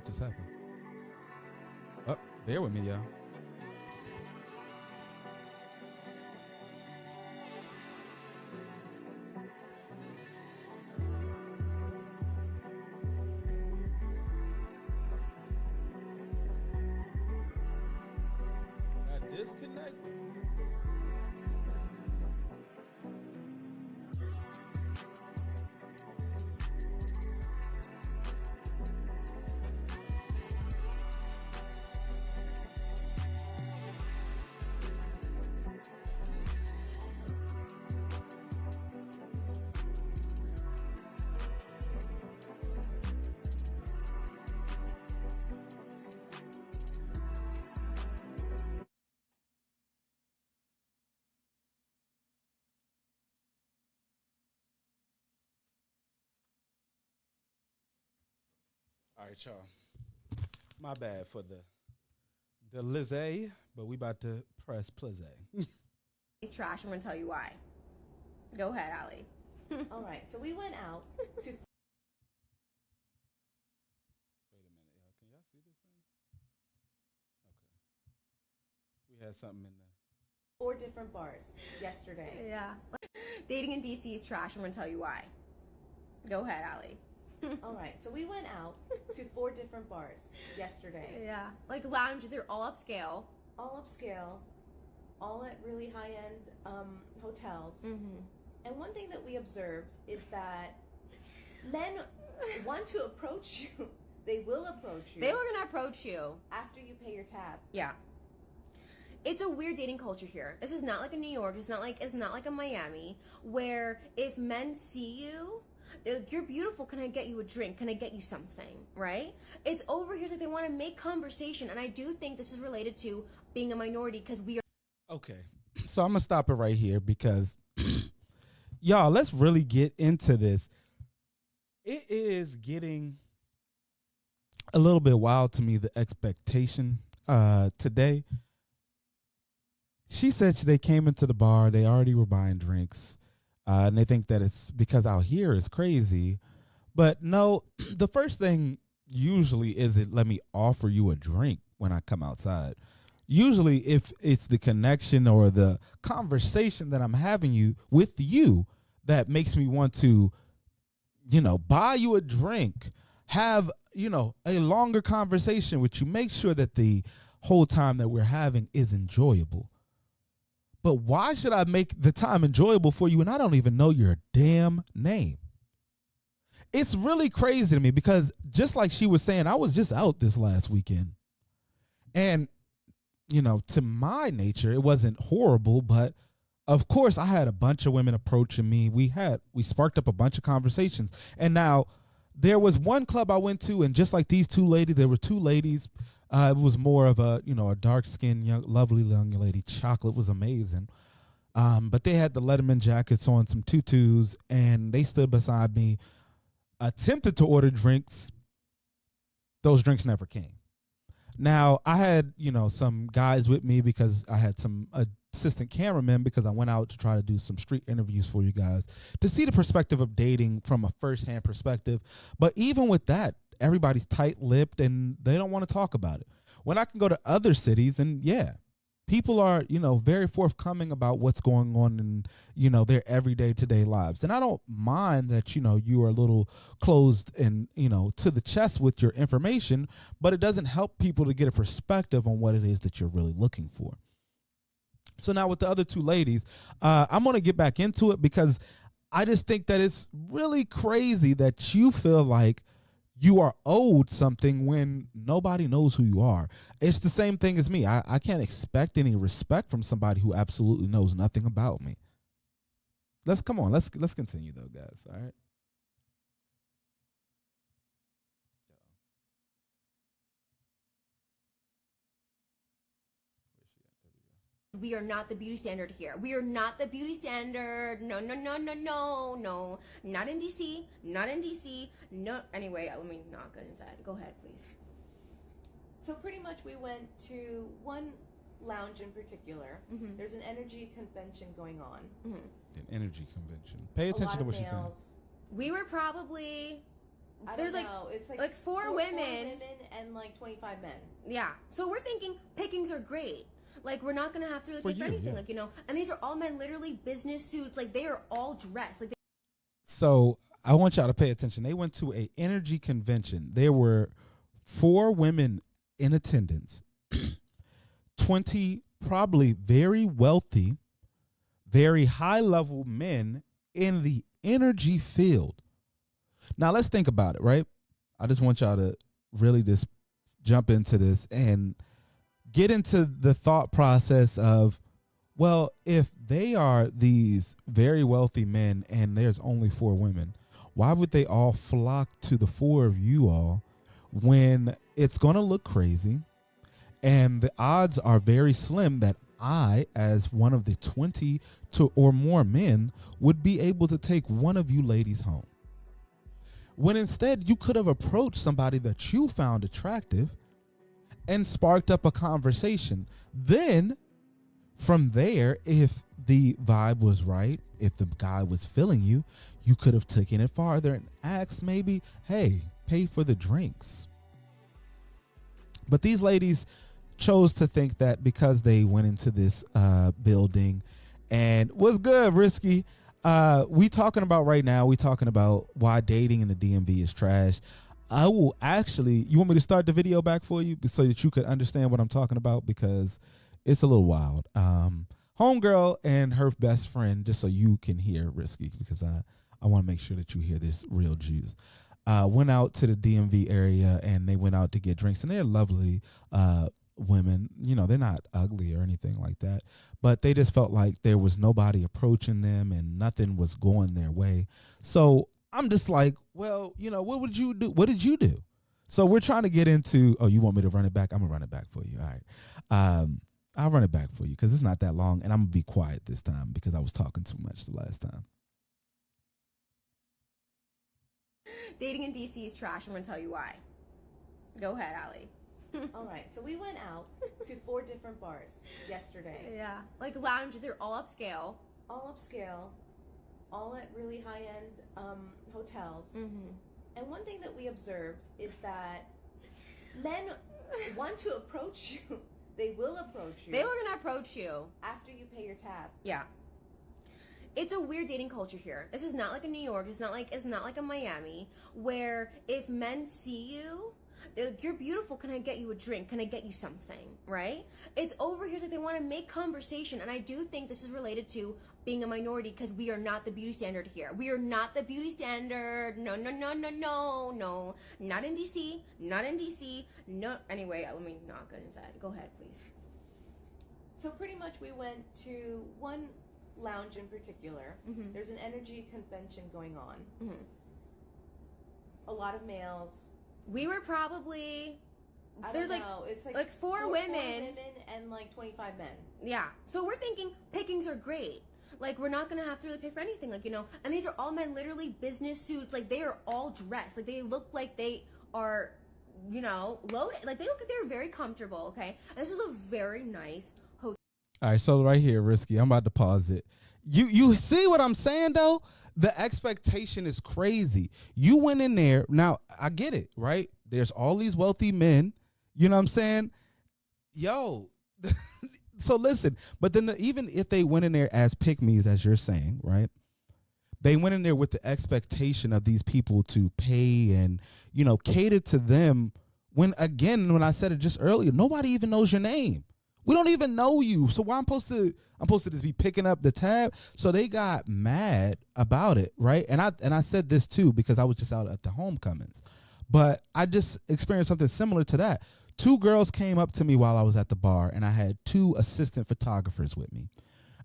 What just happened? Oh, bear with me, y'all. Got disconnect. All right, y'all. My bad for the Lizzie, but we about to press play. He's trash. I'm gonna tell you why. Go ahead, Allie. All right, so we went out to Wait a minute, y'all. Can y'all see this thing? Okay. We had something in there. 4 different bars yesterday. Yeah. Dating in DC is trash. I'm gonna tell you why. Go ahead, Allie. All right, so we went out to 4 different bars yesterday. Yeah. Like lounges, they're all upscale. All upscale, all at really high-end hotels. Mm-hmm. And one thing that we observed is that men want to approach you. They will approach you. They were gonna approach you after you pay your tab. Yeah. It's a weird dating culture here. This is not like a New York. It's not like a Miami where if men see you, they're like, you're beautiful. Can I get you a drink? Can I get you something? Right? It's over here. It's like they want to make conversation, and I do think this is related to being a minority because we are. Okay, so I'm gonna stop it right here because y'all, let's really get into this. It is getting a little bit wild to me, the expectation today. She said they came into the bar, they already were buying drinks, and they think that it's because out here is crazy. But no, the first thing usually is it let me offer you a drink when I come outside. Usually if it's the connection or the conversation that I'm having with you that makes me want to, buy you a drink, have, a longer conversation with you, make sure that the whole time that we're having is enjoyable. But why should I make the time enjoyable for you and I don't even know your damn name? It's really crazy to me because just like she was saying, I was just out this last weekend. And, to my nature, it wasn't horrible, but of course I had a bunch of women approaching me. We sparked up a bunch of conversations. And now there was one club I went to, and just like these two ladies, there were two ladies. It was more of a dark-skinned, young, lovely young lady. Chocolate was amazing. But they had the Letterman jackets on, some tutus, and they stood beside me, attempted to order drinks. Those drinks never came. Now, I had, some guys with me because I had some assistant cameramen because I went out to try to do some street interviews for you guys to see the perspective of dating from a firsthand perspective. But even with that, everybody's tight-lipped and they don't want to talk about it. When I can go to other cities and, yeah, people are, very forthcoming about what's going on in, their everyday today lives. And I don't mind that, you are a little closed and, to the chest with your information, but it doesn't help people to get a perspective on what it is that you're really looking for. So now with the other two ladies, I'm going to get back into it because I just think that it's really crazy that you feel like you are owed something when nobody knows who you are. It's the same thing as me. I can't expect any respect from somebody who absolutely knows nothing about me. Let's continue though, guys. All right. We are not the beauty standard here. We are not the beauty standard. No. Not in DC. Not in DC. No. Anyway, let me not get inside. Go ahead, please. So pretty much we went to one lounge in particular. Mm-hmm. There's an energy convention going on. Mm-hmm. An energy convention. Pay attention to what she's saying. We were probably I there's don't like know. It's like four women and like 25 men. Yeah. So we're thinking pickings are great. Like we're not gonna have to really For pay for you, anything, yeah. like, you know. And these are all men, literally business suits. Like they are all dressed. Like So I want y'all to pay attention. They went to a energy convention. There were 4 women in attendance, 20 probably very wealthy, very high level men in the energy field. Now let's think about it, right? I just want y'all to really just jump into this and get into the thought process of, well, if they are these very wealthy men and there's only 4 women, why would they all flock to the 4 of you all when it's going to look crazy and the odds are very slim that I, as one of the 20 or more men, would be able to take one of you ladies home? When instead you could have approached somebody that you found attractive and sparked up a conversation. Then from there, if the vibe was right, if the guy was feeling you, you could have taken it farther and asked maybe, hey, pay for the drinks. But these ladies chose to think that because they went into this building and what's good, Risky? We talking about right now, we talking about why dating in the DMV is trash. I will actually, you want me to start the video back for you so that you could understand what I'm talking about, because it's a little wild. Homegirl and her best friend, just so you can hear, Risky, because I want to make sure that you hear this real juice. Went out to the DMV area and they went out to get drinks, and they're lovely women. You know, they're not ugly or anything like that, but they just felt like there was nobody approaching them and nothing was going their way. So I'm just like, well, you know, what would you do? What did you do? So we're trying to get into, oh, you want me to run it back? I'm gonna run it back for you. All right. I'll run it back for you because it's not that long, and I'm gonna be quiet this time because I was talking too much the last time. dating in DC is trash. I'm gonna tell you why. Go ahead, Allie. All right, so we went out to 4 different bars yesterday. Yeah, like lounges. They're all upscale. All upscale, all at really high-end hotels. Mm-hmm. And one thing that we observed is that men want to approach you. They will approach you. They were gonna approach you after you pay your tab. Yeah. It's a weird dating culture here. This is not like a New York. It's not like a Miami, where if men see you, they're like, you're beautiful. Can I get you a drink? Can I get you something? Right? It's over here that they want to make conversation, and I do think this is related to being a minority, because we are not the beauty standard here. We are not the beauty standard. No, no, no, no, no, no. Not in DC. Not in DC. No. Anyway, let me not get into that. Go ahead, please. So pretty much we went to one lounge in particular. Mm-hmm. There's an energy convention going on. Mm-hmm. A lot of males. We were probably, there's like four women and like 25 men. Yeah. So we're thinking pickings are great. Like we're not gonna have to really pay for anything, like, you know. And these are all men, literally business suits. Like they are all dressed. Like they look like they are, you know, loaded. Like they look like they're very comfortable. Okay. And this was a very nice hotel. All right, so right here, Risky, I'm about to pause it. You see what I'm saying, though? The expectation is crazy. You went in there. Now, I get it, right? There's all these wealthy men. You know what I'm saying? Yo. So listen, but then even if they went in there as pick-me's, as you're saying, right? They went in there with the expectation of these people to pay and, you know, cater to them. When I said it just earlier, nobody even knows your name. We don't even know you. So why I'm supposed to just be picking up the tab? So they got mad about it, right? And I said this too because I was just out at the homecomings. But I just experienced something similar to that. 2 girls came up to me while I was at the bar, and I had 2 assistant photographers with me.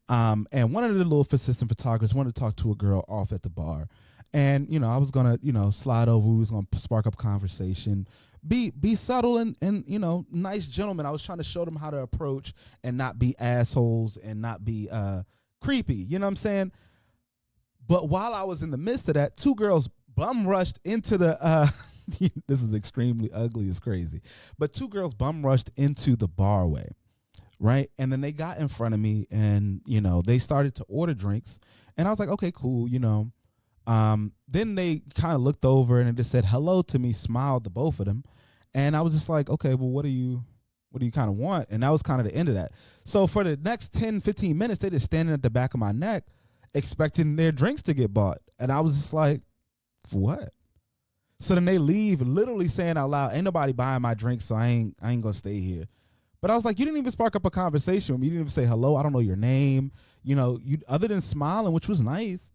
And one of the little assistant photographers wanted to talk to a girl off at the bar. And, you know, I was going to, you know, slide over. We was going to spark up conversation. Be subtle and, you know, nice gentlemen. I was trying to show them how to approach and not be assholes and not be creepy. You know what I'm saying? But while I was in the midst of that, 2 girls bum rushed into the this is extremely ugly. It's crazy. But 2 girls bum rushed into the barway, right? And then they got in front of me and, you know, they started to order drinks. And I was like, okay, cool, you know. Then they kind of looked over and it just said hello to me, smiled to both of them. And I was just like, okay, well, what do you kind of want? And that was kind of the end of that. So for the next 10, 15 minutes, they just standing at the back of my neck expecting their drinks to get bought. And I was just like, for what? So then they leave literally saying out loud, ain't nobody buying my drinks, so I ain't gonna stay here. But I was like, you didn't even spark up a conversation with me. You didn't even say hello. I don't know your name. You know, you other than smiling, which was nice.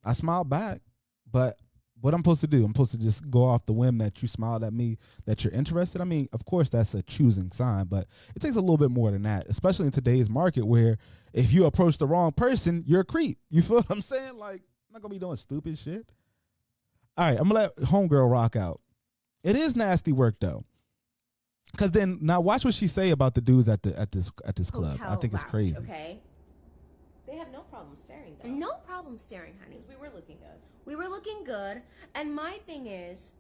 I smiled back. But what I'm supposed to do? I'm supposed to just go off the whim that you smiled at me, that you're interested? I mean, of course, that's a choosing sign, but it takes a little bit more than that, especially in today's market where if you approach the wrong person, you're a creep. You feel what I'm saying? Like, I'm not going to be doing stupid shit. All right, I'm going to let homegirl rock out. It is nasty work, though. Because then, now watch what she say about the dudes at this club. Hotel I think it's lounge, crazy. Okay. They have no problem staring, though. No problem staring, honey. Because we were looking good. We were looking good, and my thing is,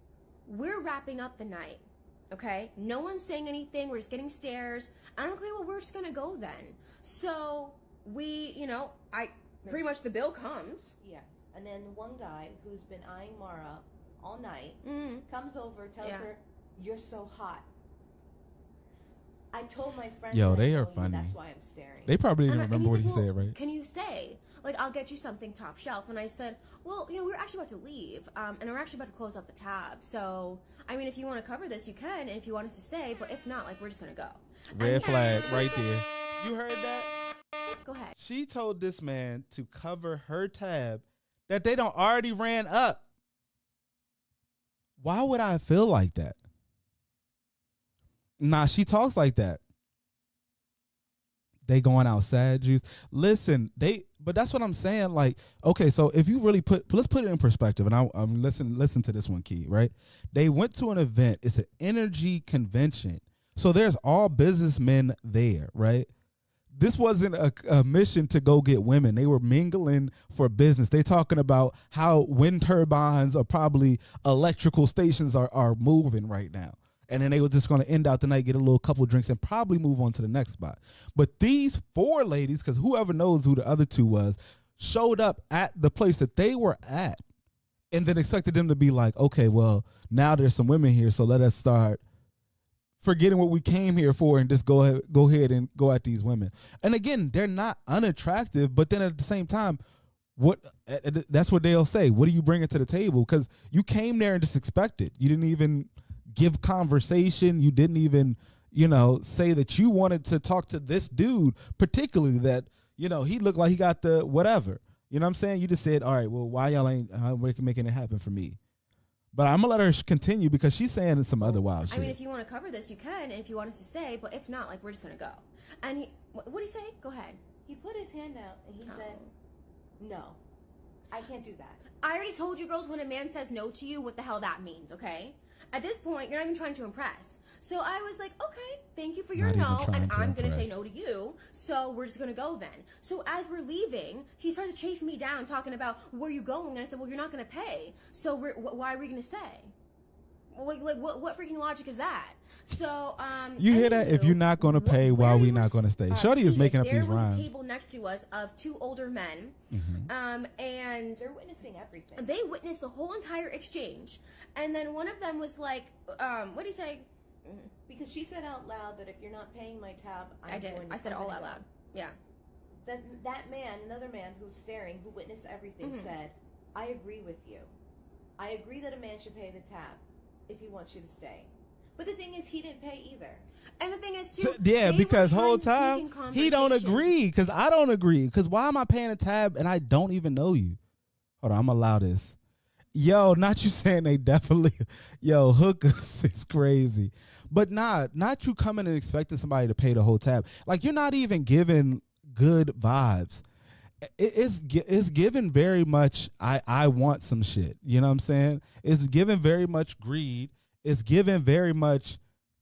we're wrapping up the night, okay? No one's saying anything. We're just getting stares. I'm okay, well, we're just gonna go then. So we, pretty much the bill comes. Yes. And then one guy who's been eyeing Mara all night comes over, tells her, "You're so hot." I told my friend, yo, they are funny. That's why I'm staring. They probably didn't remember what he said, right? Can you stay? Like, I'll get you something top shelf. And I said, well, we're actually about to leave, and we're actually about to close up the tab. So, I mean, if you want to cover this, you can, and if you want us to stay, but if not, like, we're just going to go. Red flag right there. You heard that? Go ahead. She told this man to cover her tab that they don't already ran up. Why would I feel like that? Nah, she talks like that. They going outside, juice. Listen, but that's what I'm saying. Like, okay, so if you really let's put it in perspective, and I'm listen to this one, Key, right? They went to an event. It's an energy convention. So there's all businessmen there, right? This wasn't a mission to go get women. They were mingling for business. They talking about how wind turbines or probably electrical stations are moving right now. And then they were just going to end out the night, get a little couple drinks, and probably move on to the next spot. But these four ladies, because whoever knows who the other two was, showed up at the place that they were at and then expected them to be like, okay, well, now there's some women here, so let us start forgetting what we came here for and just go ahead and go at these women. And again, they're not unattractive, but then at the same time, that's what they'll say. What are you bringing to the table? Because you came there and just expected. You didn't even give conversation. You didn't even, say that you wanted to talk to this dude, particularly that, he looked like he got the whatever. You know what I'm saying? You just said, all right, well, why y'all ain't making it happen for me? But I'm going to let her continue because she's saying some other wild shit. I mean, if you want to cover this, you can, and if you want us to stay, but if not, like, we're just going to go. And what did he say? Go ahead. He put his hand out and he said, no, I can't do that. I already told you girls, when a man says no to you, what the hell that means, okay? At this point, you're not even trying to impress. So I was like, okay, thank you for your no, and I'm going to say no to you, so we're just going to go then. So as we're leaving, he starts to chase me down, talking about, where are you going? And I said, well, you're not going to pay, so why are we going to stay? Like what freaking logic is that? So, you hear that? If you're not going to pay, why we not going to stay? Shorty is making up these rhymes. There was a table next to us of two older men, and they're witnessing everything. They witnessed the whole entire exchange. And then one of them was like, what did he say? Because she said out loud that if you're not paying my tab, I said it all out loud. Yeah. Then that man, another man who's staring, who witnessed everything, said, I agree with you. I agree that a man should pay the tab if he wants you to stay. But the thing is, he didn't pay either. And the thing is, too, because whole time he don't agree, because I don't agree. Because why am I paying a tab and I don't even know you? Hold on, I'm going to allow this. Yo, not you saying they definitely, hookers is crazy. But not you coming and expecting somebody to pay the whole tab. Like, you're not even giving good vibes. It's given very much, I want some shit. You know what I'm saying? It's given very much greed. It's given very much,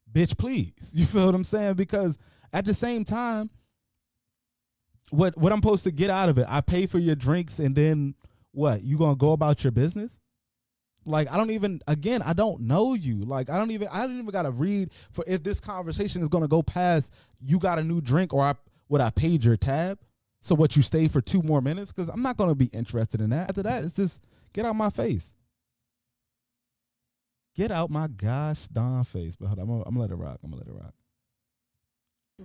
bitch, please. You feel what I'm saying? Because at the same time, what I'm supposed to get out of it, I pay for your drinks and then what? You gonna go about your business? Like, I don't know you. Like, I don't even gotta read for if this conversation is gonna go past you got a new drink or I paid your tab. So what, you stay for 2 more minutes? Because I'm not gonna be interested in that. After that, it's just Get out my face. Get out my gosh darn face. But hold on, I'm gonna let it rock.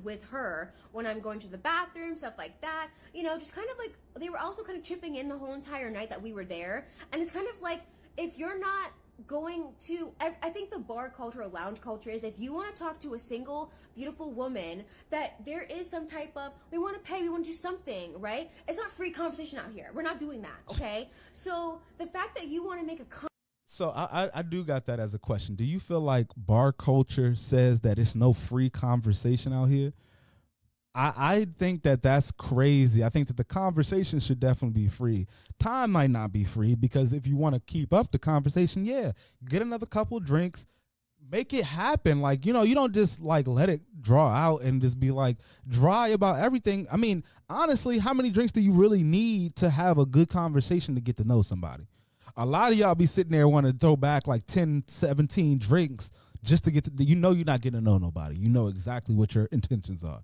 With her when I'm going to the bathroom, stuff like that. You know, just kind of like they were also kind of chipping in the whole entire night that we were there. And it's kind of like, if you're not going to, I think the bar culture or lounge culture is, if you want to talk to a single beautiful woman, that there is some type of, we want to pay, we want to do something, right? It's not free conversation out here. We're not doing that, okay? So the fact that you want to make a So I do got that as a question. Do you feel like bar culture says that it's no free conversation out here? I think that that's crazy. I think that the conversation should definitely be free. Time might not be free, because if you want to keep up the conversation, yeah, get another couple drinks, make it happen. Like, you know, you don't just like let it draw out and just be like dry about everything. I mean, honestly, how many drinks do you really need to have a good conversation to get to know somebody? A lot of y'all be sitting there wanting to throw back like 10, 17 drinks just to get to, you know, you're not getting to know nobody. You know exactly what your intentions are.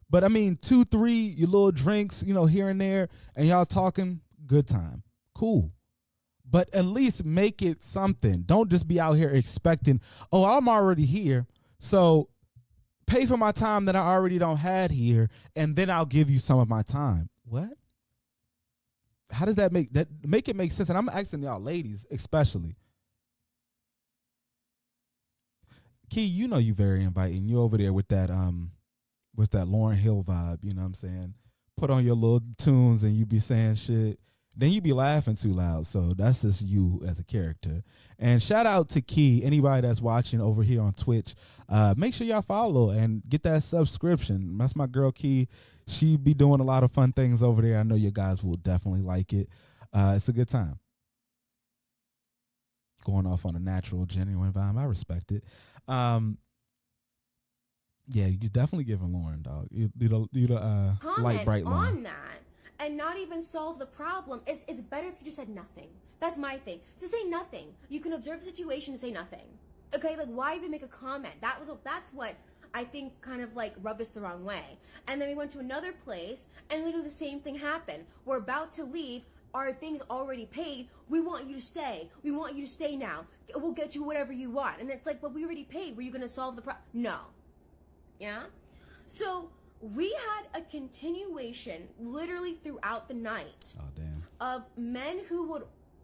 But I mean, 2, 3, your little drinks, you know, here and there, and y'all talking, good time. Cool. But at least make it something. Don't just be out here expecting, oh, I'm already here, so pay for my time that I already don't had here, and then I'll give you some of my time. What? How does that make it make sense? And I'm asking y'all ladies especially. Key, you know you very inviting. You over there with that Lauryn Hill vibe, you know what I'm saying? Put on your little tunes and you be saying shit. Then you be laughing too loud. So that's just you as a character. And shout out to Key, anybody that's watching over here on Twitch. Make sure y'all follow and get that subscription. That's my girl Key. She be doing a lot of fun things over there. I know you guys will definitely like it. It's a good time. Going off on a natural, genuine vibe. I respect it. Yeah, you definitely giving Lauren, dog. You the light bright Lauren. On that and not even solve the problem. It's better if you just said nothing. That's my thing. So say nothing. You can observe the situation and say nothing. Okay, like why even make a comment? That's what I think kind of like rubbed us the wrong way. And then we went to another place and literally the same thing happened. We're about to leave. Our things already paid. We want you to stay. We want you to stay now. We'll get you whatever you want. And it's like, but we already paid. Were you going to solve the problem? No. Yeah? So we had a continuation literally throughout the night. Oh, damn. Of men who would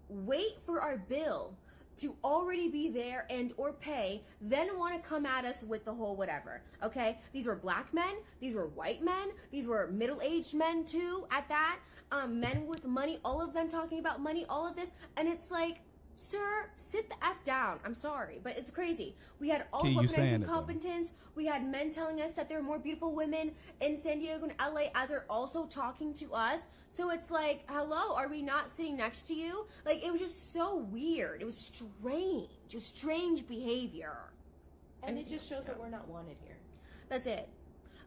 wait for our bill to already be there and or pay, then want to come at us with the whole whatever, okay? These were black men, these were white men, these were middle-aged men too at that, men with money, all of them talking about money, all of this, and it's like, sir, sit the F down. I'm sorry, but it's crazy. We had all organized incompetence. We had men telling us that there are more beautiful women in San Diego and LA as they're also talking to us. So it's like, hello, are we not sitting next to you? Like, it was just so weird. It was strange. It was strange behavior. And it just shows that we're not wanted here. That's it.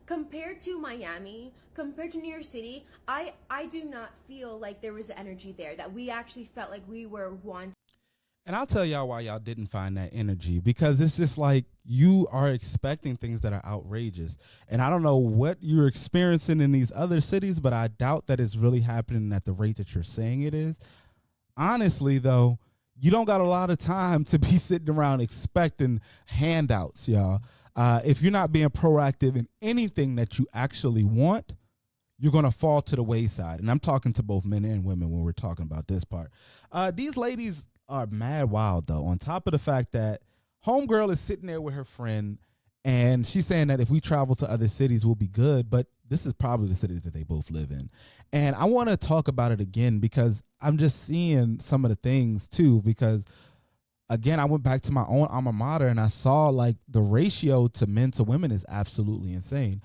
Compared to Miami, compared to New York City, I do not feel like there was the energy there, that we actually felt like we were wanted. And I'll tell y'all why y'all didn't find that energy, because it's just like you are expecting things that are outrageous. And I don't know what you're experiencing in these other cities, but I doubt that it's really happening at the rate that you're saying it is. Honestly, though, you don't got a lot of time to be sitting around expecting handouts, y'all. If you're not being proactive in anything that you actually want, you're going to fall to the wayside. And I'm talking to both men and women when we're talking about this part. These ladies are mad wild, though, on top of the fact that homegirl is sitting there with her friend and she's saying that if we travel to other cities, we'll be good. But this is probably the city that they both live in. And I want to talk about it again because I'm just seeing some of the things, too, because, again, I went back to my own alma mater and I saw like the ratio to men to women is absolutely insane.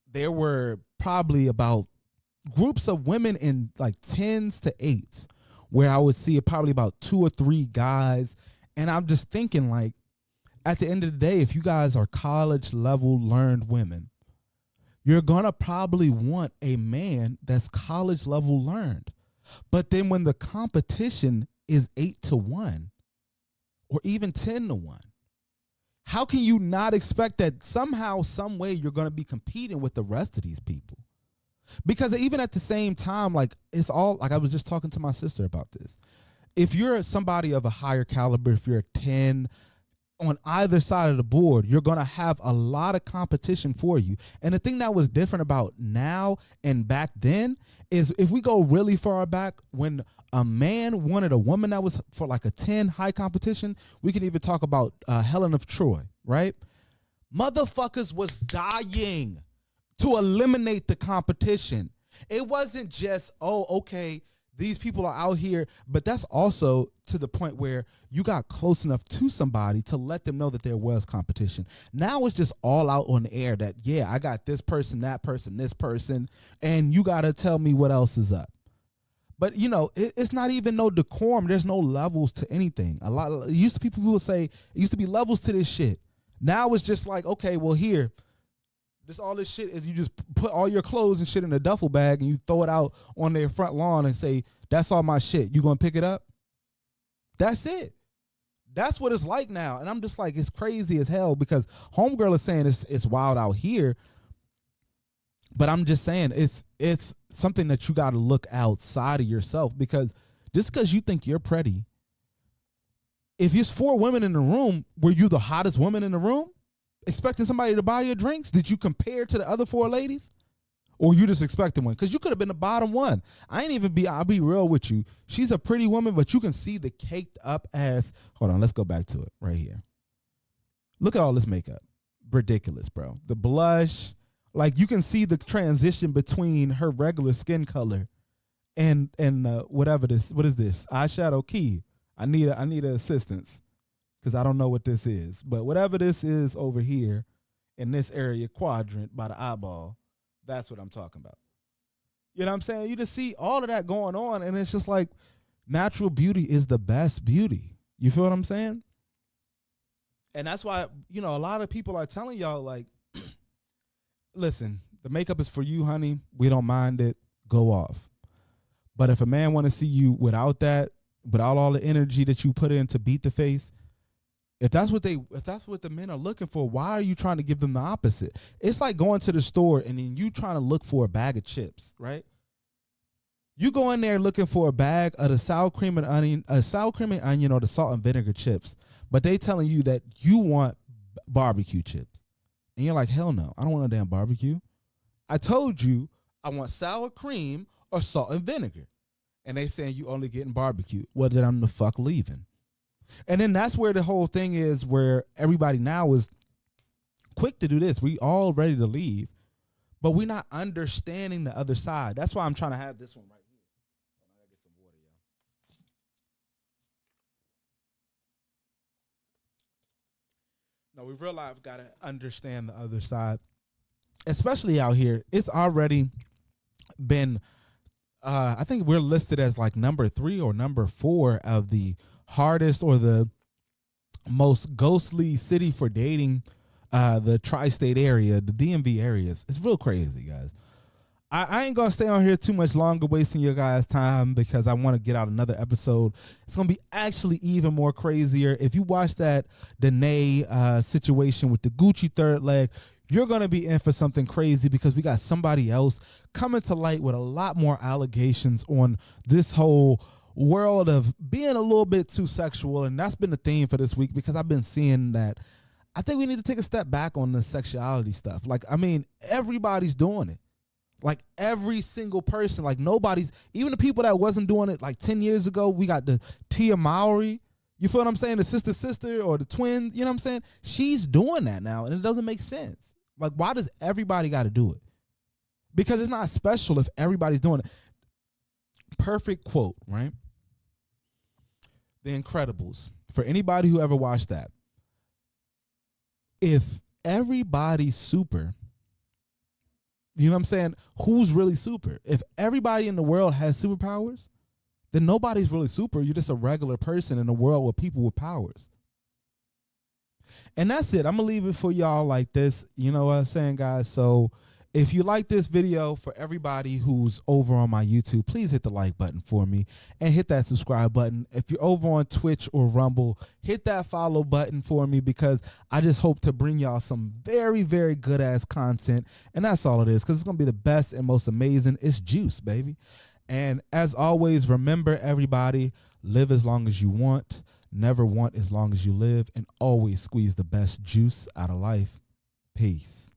There were probably about groups of women in like 10s to 8s where I would see probably about 2 or 3 guys. And I'm just thinking, like, at the end of the day, if you guys are college level learned women, you're going to probably want a man that's college level learned. But then when the competition is 8-1 or even 10-1, how can you not expect that somehow, some way you're going to be competing with the rest of these people? Because even at the same time, like, it's all, like, I was just talking to my sister about this. if you're somebody of a higher caliber, if you're a 10 on either side of the board, you're going to have a lot of competition for you. And the thing that was different about now and back then is if we go really far back, when a man wanted a woman that was for like a 10 high competition, we can even talk about Helen of Troy, right? Motherfuckers was dying to eliminate the competition. It wasn't just, oh, okay, these people are out here, but that's also to the point where you got close enough to somebody to let them know that there was competition. Now it's just all out on the air that, yeah, I got this person, that person, this person, and you got to tell me what else is up. But, you know, it's not even no decorum. There's no levels to anything. It used to people would say, it used to be levels to this shit. Now it's just like, okay, well, here, all this shit is you just put all your clothes and shit in a duffel bag and you throw it out on their front lawn and say, that's all my shit. You gonna pick it up? That's it. That's what it's like now. And I'm just like, it's crazy as hell because homegirl is saying it's wild out here. But I'm just saying it's something that you got to look outside of yourself, because just because you think you're pretty, if there's 4 women in the room, were you the hottest woman in the room? Expecting somebody to buy your drinks? Did you compare to the other 4 ladies? Or you just expecting one? Because you could have been the bottom one. I'll be real with you. She's a pretty woman, but you can see the caked up ass. Hold on, let's go back to it right here. Look at all this makeup. Ridiculous, bro. The blush. Like, you can see the transition between her regular skin color and whatever this. What is this? Eyeshadow key. I need assistance, because I don't know what this is. But whatever this is over here in this area quadrant by the eyeball, that's what I'm talking about. You know what I'm saying? You just see all of that going on, and it's just like natural beauty is the best beauty. You feel what I'm saying? And that's why, you know, a lot of people are telling y'all, like, listen, the makeup is for you, honey. We don't mind it. Go off. But if a man want to see you without that, without all the energy that you put in to beat the face, if that's what the men are looking for, why are you trying to give them the opposite? It's like going to the store and then you trying to look for a bag of chips, right? You go in there looking for a bag of the sour cream and onion, or the salt and vinegar chips, but they telling you that you want barbecue chips. And you're like, hell no, I don't want no damn barbecue. I told you I want sour cream or salt and vinegar. And they saying you only getting barbecue. Well, then I'm the fuck leaving. And then that's where the whole thing is, where everybody now is quick to do this. We all ready to leave, but we're not understanding the other side. That's why I'm trying to have this one right here. I gotta get some water, y'all. No, we realize we've got to understand the other side, especially out here. It's already been, I think we're listed as like number 3 or number 4 of the hardest or the most ghostly city for dating, the tri-state area, the DMV areas. It's real crazy, guys. I ain't gonna stay on here too much longer wasting your guys' time, because I want to get out another episode. It's gonna be actually even more crazier. If you watch that Danae situation with the Gucci third leg, you're gonna be in for something crazy, because we got somebody else coming to light with a lot more allegations on this whole world of being a little bit too sexual. And that's been the theme for this week, because I've been seeing that I think we need to take a step back on the sexuality stuff. Like, I mean, everybody's doing it. Like, every single person, like, nobody's, even the people that wasn't doing it like 10 years ago. We got the Tia Mowry, you feel what I'm saying? The sister or the twin, you know what I'm saying? She's doing that now, and it doesn't make sense. Like, why does everybody got to do it? Because it's not special if everybody's doing it. Perfect quote, right? The Incredibles. For anybody who ever watched that, if everybody's super, you know what I'm saying? Who's really super? If everybody in the world has superpowers, then nobody's really super. You're just a regular person in a world with people with powers. And that's it. I'm going to leave it for y'all like this. You know what I'm saying, guys? So if you like this video, for everybody who's over on my YouTube, please hit the like button for me and hit that subscribe button. If you're over on Twitch or Rumble, hit that follow button for me, because I just hope to bring y'all some very, very good ass content. And that's all it is, because it's going to be the best and most amazing. It's juice, baby. And as always, remember, everybody, live as long as you want, never want as long as you live, and always squeeze the best juice out of life. Peace.